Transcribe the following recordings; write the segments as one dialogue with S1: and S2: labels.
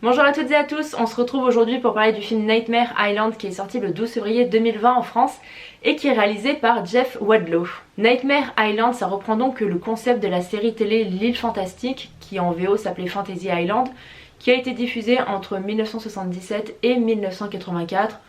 S1: Bonjour à toutes et à tous, on se retrouve aujourd'hui pour parler du film Nightmare Island qui est sorti le 12 février 2020 en France et qui est réalisé par Jeff Wadlow. Nightmare Island, ça reprend donc le concept de la série télé L'île fantastique, qui en VO s'appelait Fantasy Island, qui a été diffusée entre 1977 et 1984.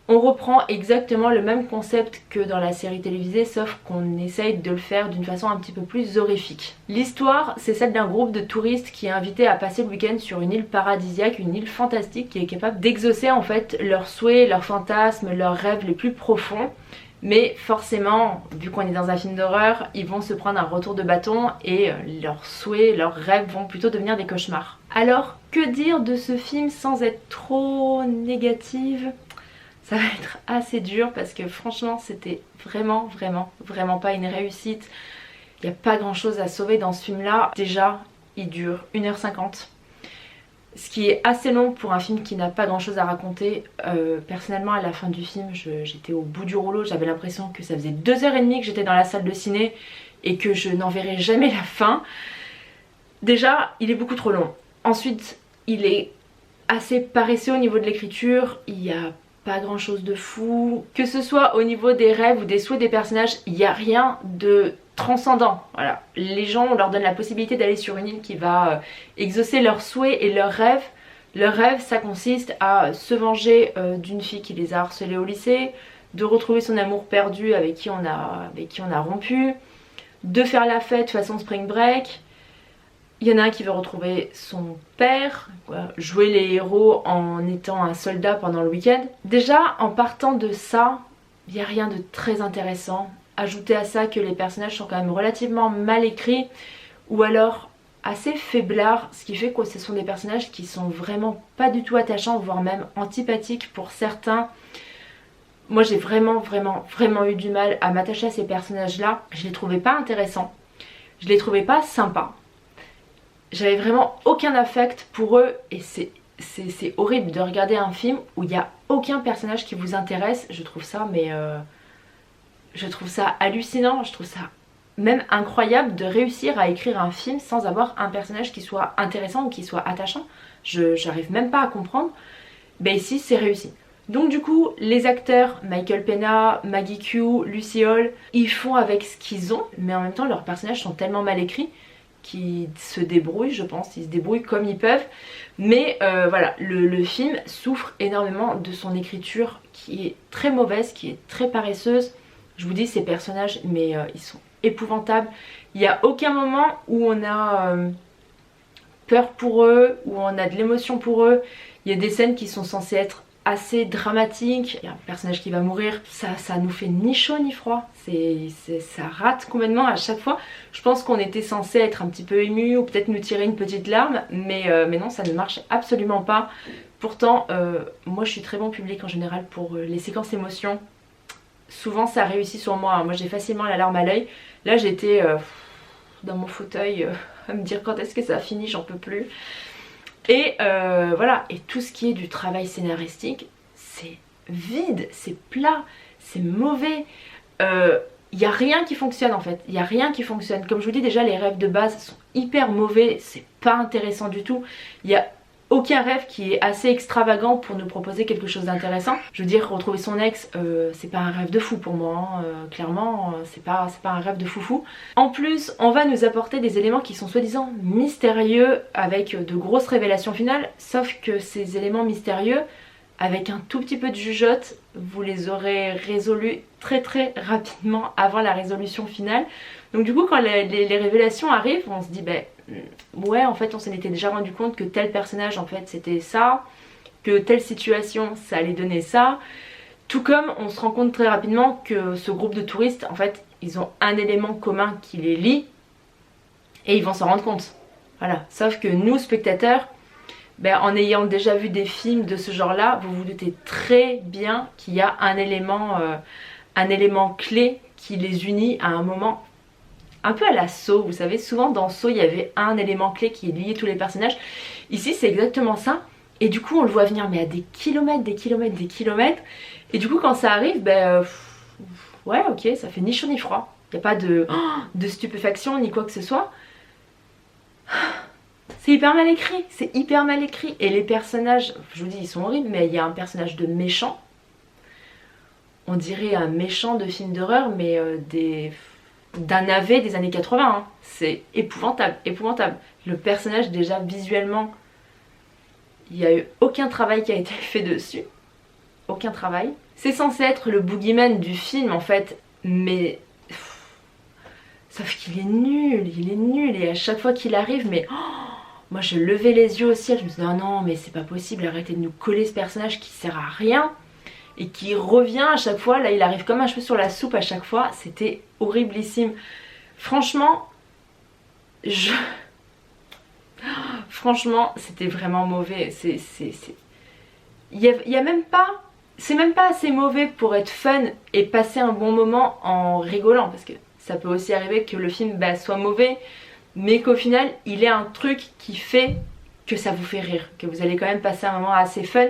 S1: On reprend exactement le même concept que dans la série télévisée, sauf qu'on essaye de le faire d'une façon un petit peu plus horrifique. L'histoire, c'est celle d'un groupe de touristes qui est invité à passer le week-end sur une île paradisiaque, une île fantastique qui est capable d'exaucer en fait leurs souhaits, leurs fantasmes, leurs rêves les plus profonds. Mais forcément, vu qu'on est dans un film d'horreur, ils vont se prendre un retour de bâton et leurs souhaits, leurs rêves vont plutôt devenir des cauchemars. Alors, que dire de ce film sans être trop négative ? Ça va être assez dur parce que franchement c'était vraiment pas une réussite. Il n'y a pas grand chose à sauver dans ce film là. Déjà il dure 1h50. Ce qui est assez long pour un film qui n'a pas grand chose à raconter. Personnellement à la fin du film j'étais au bout du rouleau. J'avais l'impression que ça faisait 2h30 que j'étais dans la salle de ciné et que je n'en verrais jamais la fin. Déjà il est beaucoup trop long. Ensuite il est assez paresseux au niveau de l'écriture. Il y a pas grand chose de fou, que ce soit au niveau des rêves ou des souhaits des personnages, il n'y a rien de transcendant. Voilà, les gens, on leur donne la possibilité d'aller sur une île qui va exaucer leurs souhaits et leurs rêves. Leurs rêves, ça consiste à se venger d'une fille qui les a harcelés au lycée, de retrouver son amour perdu avec qui on a rompu, de faire la fête façon spring break. Il y en a un qui veut retrouver son père, jouer les héros en étant un soldat pendant le week-end. Déjà, en partant de ça, il n'y a rien de très intéressant. Ajoutez à ça que les personnages sont quand même relativement mal écrits ou alors assez faiblards, ce qui fait que ce sont des personnages qui sont vraiment pas du tout attachants, voire même antipathiques pour certains. Moi j'ai vraiment eu du mal à m'attacher à ces personnages-là. Je les trouvais pas intéressants, je les trouvais pas sympas. J'avais vraiment aucun affect pour eux et c'est horrible de regarder un film où il n'y a aucun personnage qui vous intéresse. Je trouve ça je trouve ça hallucinant, je trouve ça même incroyable de réussir à écrire un film sans avoir un personnage qui soit intéressant ou qui soit attachant. J'arrive même pas à comprendre. Mais ici c'est réussi. Donc du coup les acteurs, Michael Pena, Maggie Q, Lucy Hall, ils font avec ce qu'ils ont, mais en même temps leurs personnages sont tellement mal écrits qui se débrouillent, je pense, ils se débrouillent comme ils peuvent. Mais voilà, le film souffre énormément de son écriture qui est très mauvaise, qui est très paresseuse. Je vous dis, ces personnages, mais ils sont épouvantables. Il n'y a aucun moment où on a peur pour eux, où on a de l'émotion pour eux. Il y a des scènes qui sont censées être assez dramatique, il y a un personnage qui va mourir, ça nous fait ni chaud ni froid, ça rate complètement à chaque fois. Je pense qu'on était censé être un petit peu ému ou peut-être nous tirer une petite larme, mais non, ça ne marche absolument pas. Pourtant moi je suis très bon public en général pour les séquences émotions, souvent ça réussit sur moi. Moi j'ai facilement la larme à l'œil. Là j'étais dans mon fauteuil à me dire quand est-ce que ça finit, j'en peux plus. Et voilà, et tout ce qui est du travail scénaristique, c'est vide, c'est plat, c'est mauvais. Il n'y a rien qui fonctionne en fait, il n'y a rien qui fonctionne. Comme je vous dis déjà, les rêves de base sont hyper mauvais, c'est pas intéressant du tout. Il n'y a aucun rêve qui est assez extravagant pour nous proposer quelque chose d'intéressant. Je veux dire, retrouver son ex, c'est pas un rêve de fou pour moi, hein. Clairement, c'est pas un rêve de foufou. En plus, on va nous apporter des éléments qui sont soi-disant mystérieux avec de grosses révélations finales, sauf que ces éléments mystérieux, avec un tout petit peu de jugeote, vous les aurez résolus très rapidement avant la résolution finale. Donc du coup quand les révélations arrivent, on se dit ouais en fait on s'en était déjà rendu compte que tel personnage en fait c'était ça, que telle situation ça allait donner ça. Tout comme on se rend compte très rapidement que ce groupe de touristes en fait ils ont un élément commun qui les lie et ils vont s'en rendre compte. Voilà, sauf que nous spectateurs, en ayant déjà vu des films de ce genre là, vous vous doutez très bien qu'il y a un élément clé qui les unit à un moment un peu à la Saw. Vous savez, souvent dans Saw il y avait un élément clé qui liait tous les personnages. Ici c'est exactement ça et du coup on le voit venir mais à des kilomètres. Et du coup quand ça arrive, ouais ok, ça fait ni chaud ni froid. Il n'y a pas de stupéfaction ni quoi que ce soit. C'est hyper mal écrit, c'est hyper mal écrit. Et les personnages, je vous dis, ils sont horribles, mais il y a un personnage de méchant. On dirait un méchant de film d'horreur, mais d'un AV des années 80. Hein. C'est épouvantable, épouvantable. Le personnage, déjà visuellement, il n'y a eu aucun travail qui a été fait dessus. Aucun travail. C'est censé être le boogeyman du film en fait, mais sauf qu'il est nul, il est nul. Et à chaque fois qu'il arrive, mais moi je levais les yeux au ciel, je me disais non non mais c'est pas possible, arrêtez de nous coller ce personnage qui sert à rien et qui revient à chaque fois. Là il arrive comme un cheveu sur la soupe à chaque fois, c'était horriblissime. Franchement, franchement c'était vraiment mauvais. Il y a même pas... C'est même pas assez mauvais pour être fun et passer un bon moment en rigolant, parce que ça peut aussi arriver que le film soit mauvais, mais qu'au final il ait un truc qui fait que ça vous fait rire, que vous allez quand même passer un moment assez fun.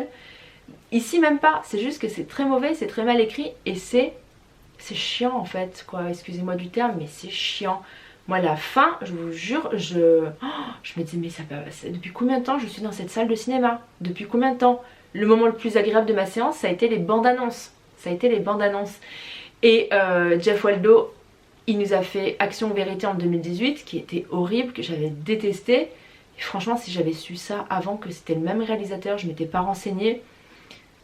S1: Ici même pas, c'est juste que c'est très mauvais, c'est très mal écrit et c'est chiant en fait, quoi, excusez-moi du terme, mais c'est chiant. Moi la fin, je vous jure, je me disais mais depuis combien de temps je suis dans cette salle de cinéma? Depuis combien de temps? Le moment le plus agréable de ma séance, ça a été les bandes annonces. Ça a été les bandes annonces. Et Jeff Waldo, il nous a fait Action Vérité en 2018, qui était horrible, que j'avais détesté. Et franchement, si j'avais su ça avant que c'était le même réalisateur, je m'étais pas renseignée,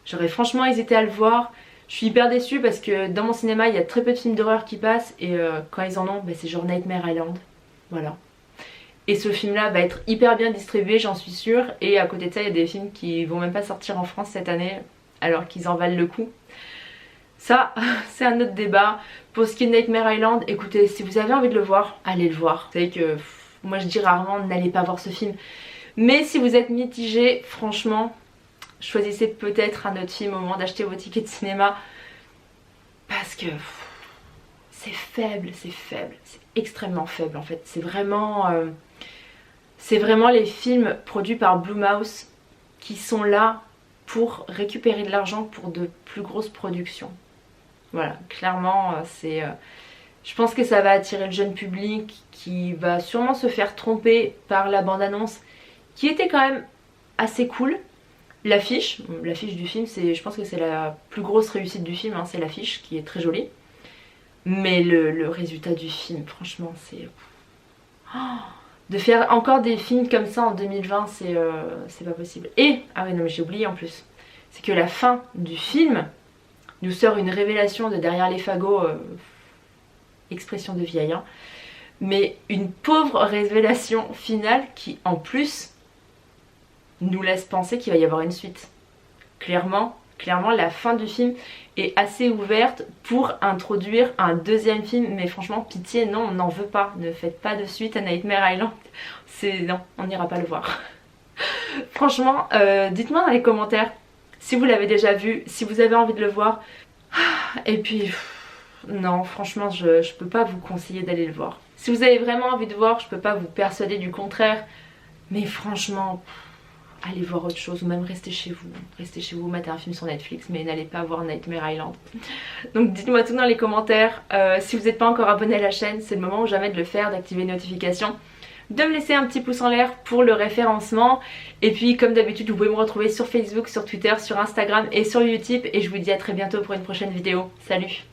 S1: j'aurais franchement hésité à le voir. Je suis hyper déçue parce que dans mon cinéma, il y a très peu de films d'horreur qui passent. Et quand ils en ont, c'est genre Nightmare Island. Voilà. Et ce film là va être hyper bien distribué, j'en suis sûre. Et à côté de ça il y a des films qui vont même pas sortir en France cette année, alors qu'ils en valent le coup. Ça c'est un autre débat. Pour ce qui est de Nightmare Island, écoutez, si vous avez envie de le voir, allez le voir. Vous savez que moi je dis rarement n'allez pas voir ce film, mais si vous êtes mitigé, franchement choisissez peut-être un autre film au moment d'acheter vos tickets de cinéma, parce que c'est faible, c'est extrêmement faible en fait. C'est vraiment les films produits par Blumhouse qui sont là pour récupérer de l'argent pour de plus grosses productions. Voilà, clairement je pense que ça va attirer le jeune public qui va sûrement se faire tromper par la bande-annonce qui était quand même assez cool. L'affiche du film, je pense que c'est la plus grosse réussite du film, hein, c'est l'affiche qui est très jolie. Mais le résultat du film, franchement, c'est... de faire encore des films comme ça en 2020, c'est pas possible. Et, ah ouais non mais j'ai oublié en plus, c'est que la fin du film nous sort une révélation de derrière les fagots, expression de vieille, hein, mais une pauvre révélation finale qui en plus nous laisse penser qu'il va y avoir une suite. Clairement la fin du film est assez ouverte pour introduire un deuxième film, mais franchement pitié, non, on n'en veut pas, ne faites pas de suite à Nightmare Island, non, on n'ira pas le voir. Franchement, dites-moi dans les commentaires si vous l'avez déjà vu, si vous avez envie de le voir. Et puis non, franchement je peux pas vous conseiller d'aller le voir. Si vous avez vraiment envie de voir, je peux pas vous persuader du contraire, mais franchement allez voir autre chose, ou même restez chez vous, mettez un film sur Netflix, mais n'allez pas voir Nightmare Island. Donc dites-moi tout dans les commentaires. Si vous n'êtes pas encore abonné à la chaîne, c'est le moment ou jamais de le faire, d'activer les notifications, de me laisser un petit pouce en l'air pour le référencement. Et puis comme d'habitude, vous pouvez me retrouver sur Facebook, sur Twitter, sur Instagram et sur YouTube. Et je vous dis à très bientôt pour une prochaine vidéo. Salut!